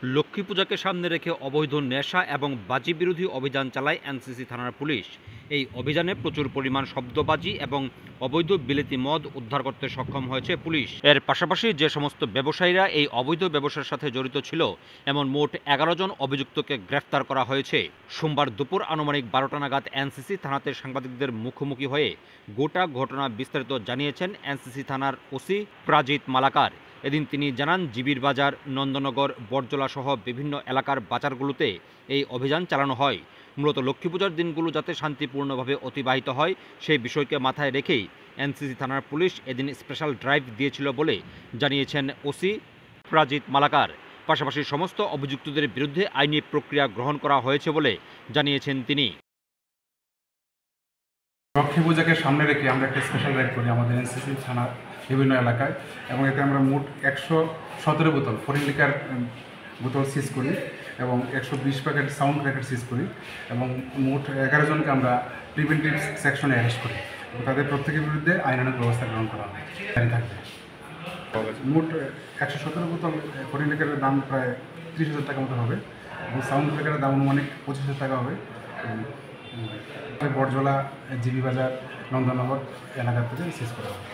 লক্ষ্মী পূজাকে সামনে রেখে অবৈধ নেশা এবং বাজি বিরোধী অভিযান চালায় এনসিসি থানার পুলিশ। এই অভিযানে প্রচুর পরিমাণ শব্দবাজি এবং অবৈধ বিলেতি মদ উদ্ধার করতে সক্ষম হয়েছে পুলিশ। এর পাশাপাশি যে সমস্ত ব্যবসায়ীরা এই অবৈধ ব্যবসার সাথে জড়িত ছিল এমন মোট 11 জন অভিযুক্তকে গ্রেফতার করা হয়েছে। সোমবার দুপুর আনুমানিক 12টা নাগাদ এনসিসি থানাতে সাংবাদিকদের মুখোমুখি হয়ে গোটা ঘটনা বিস্তারিত জানিয়েছেন এনসিসি থানার ওসি প্রাজিত মালাকার। এদিন তিনি জানান, জিবির বাজার, নন্দনগর, বরজলা সহ বিভিন্ন এলাকার বাজারগুলোতে এই অভিযান চালানো হয়। মূলত লক্ষ্মী পূজার দিনগুলো যাতে শান্তিপূর্ণভাবে অতিবাহিত হয় সেই বিষয়কে মাথায় রেখেই এনসিসি থানার পুলিশ এদিন স্পেশাল ড্রাইভ দিয়েছিল বলে জানিয়েছেন ওসি প্রাজিত মালাকার। পাশাপাশি সমস্ত অভিযুক্তদের বিরুদ্ধে আইনি প্রক্রিয়া গ্রহণ করা হয়েছে বলে জানিয়েছেন তিনি। লক্ষ্মী পূজাকে সামনে রেখে আমরা একটা স্পেশাল রাইড করি আমাদের এনসিসি থানার বিভিন্ন এলাকায়, এবং এতে আমরা মোট 117 বোতল ফরেন লিকার বোতল সিজ করি এবং 120 প্যাকেট সাউন্ড প্যাকেট সিজ করি এবং মোট 11 জনকে আমরা প্রিভেন্টিভ সেকশনে অ্যারেস্ট করি। তাদের প্রত্যেকের বিরুদ্ধে আইনানুগ ব্যবস্থা গ্রহণ করা হয় থাকবে। মোট 117 বোতল ফরেন লিকারের দাম প্রায় 30,000 টাকা মতো হবে এবং সাউন্ড প্যাকেটের দাম অনুমানিক 25,000 টাকা হবে। বরজলা, জিবি বাজার, নন্দনগর এলাকা থেকে সিজ করা হয়।